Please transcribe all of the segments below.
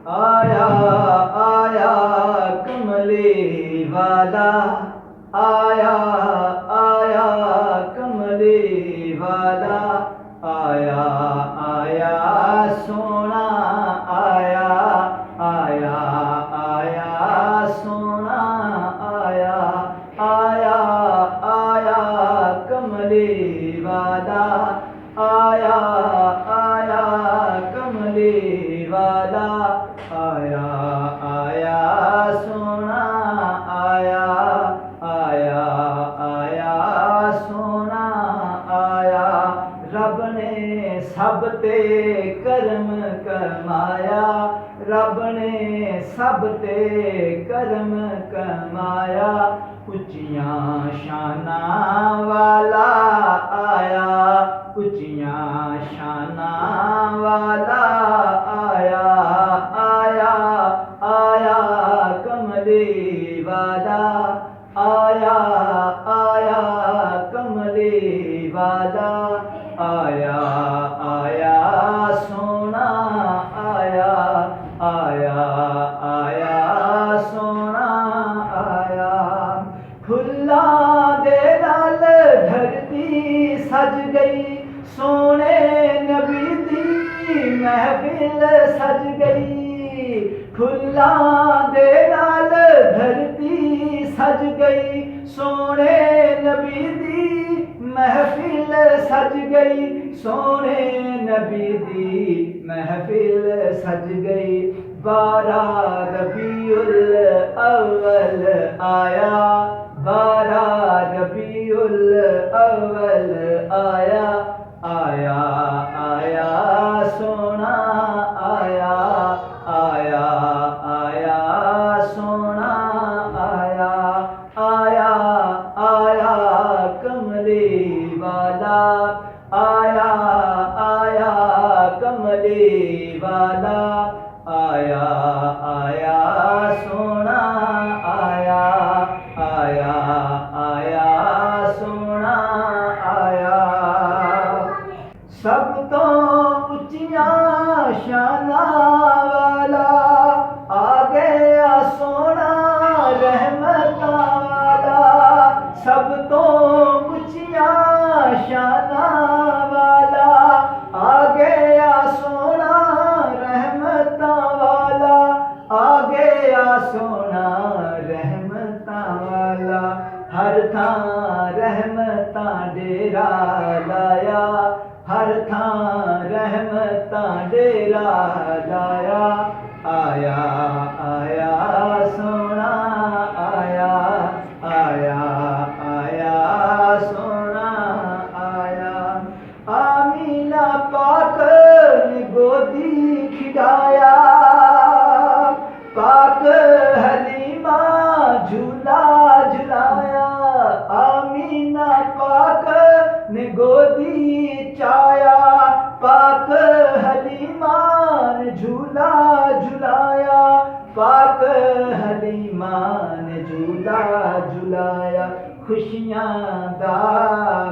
आया आया कमले वाला, आया आया कमले वाला, आया आया सोना, आया आया आया सोना, आया आया आया कमले वाला, आया आया कमले वाला, आया आया सोना, आया आया आया सोना, आया। रब ने सब ते करम कमाया, रब ने सब ते करम कमाया, उच्चियां शानां वाला आया, उच्चियां शानां वाला, आया आया आया कमले वाला, आया आया कमले वाला, आया आया सोना, आया आया आया सोना, आया। फुल्ला दे नाल धरती सज गई, सोने नबी दी महफिल सज गई, फुल्ला दे नाल धरती सज गई, सोने नबी दी महफिल सज गई, सोने नबी दी महफिल सज गई। 12 रबीउल अव्वल आया, 12 रबीउल अव्वल आया, आया आया सोना, आया आया आया सोना, आया आया आया कमले वाला, आया आया कमले वाला, आया आया सोना, आया आया आया सोना, आया। सब तो उच्चियां शानां वाला, आ गया सोना रहमतां वाला, सब तो उच्चियां शानां वाला, आ गया सोना रहमतां वाला, आ गया सोना रहमतां वाला। हर थां रहमतां डेरा लाया, हर थां रहमतां डेरा लाया, आया आया सोना, आया आया आया सोना, आया। आमीना पाक ने गोदी खिलाया, पाक हलीमा झूला झुलाया, आमीना पाक ने गोदी चाया, पाक हलीमा ने झूला झुलाया, पाक हलीमा ने झूला झुलाया। खुशियां दा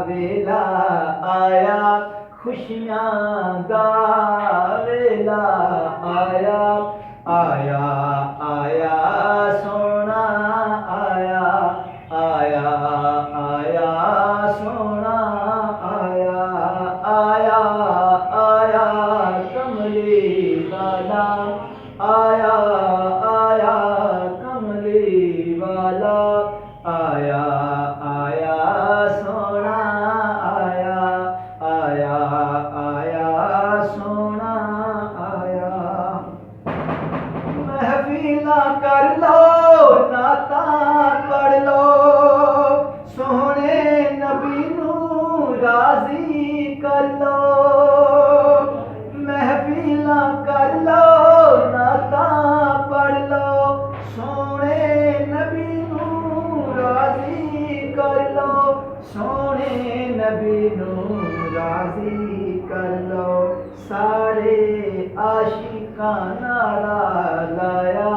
वेला आया, खुशियां दा वेला आया, आया आया सोना, आया आया आया सोना, आया आया आया कमले वाला, आया आया कमले वाला, आया आया सोना, आया आया आया सोना, आया। महफिला कर लो नाता पढ़ लो, सोहने नबी नू राजी कर लो, महफिला कर लो नाता पढ़ लो, सोहने नबी नू राजी कर लो, सोहने नबी नू राजी कर लो। सारे आशिकां नारा लाया,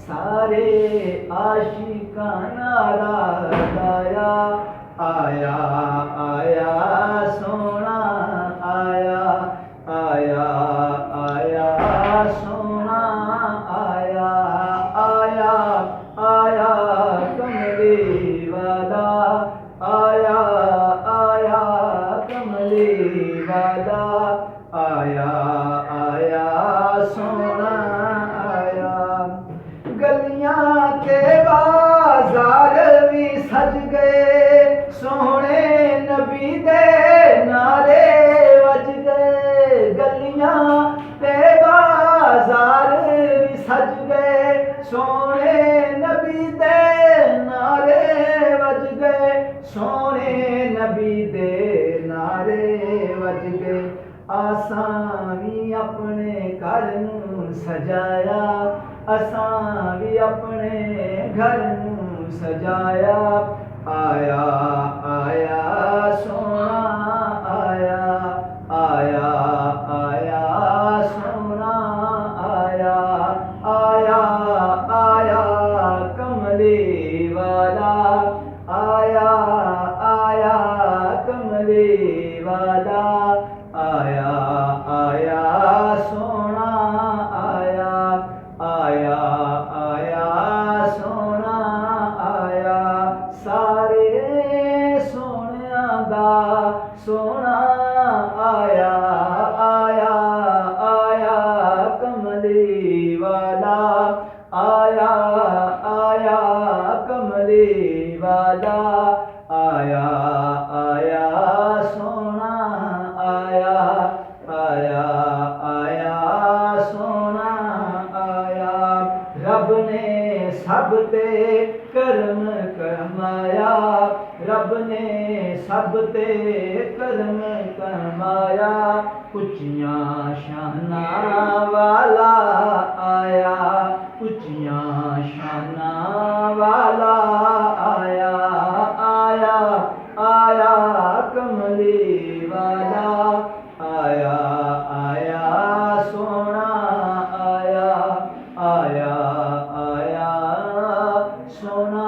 सारे आशिकां नारा लाया, आया आया सोना, आया आया आया सोना, सज गए सोने नबी दे नारे वज गए सोने नबी दे नारे वज गए असां भी अपने घर नूं सजाया असां भी अपने घर नूं सजाया आया आया सोना आया आया आया सोना आया आया आया कमले वाला आया आया कमले वाला आया आया सोना आया आया आया सोना आया सारे सोनिया दा सोना आया आया आया कमले वाला आया आया कमले वाला आया आया सोना आया आया आया सोना आया रब ने सब ते करम कमाया रब ने सब ते करम कमाया उच्चियां शाना वाला आया उच्चियां शाना वाला आया आया आया कमले वाला आया आया सोना आया आया आया सोना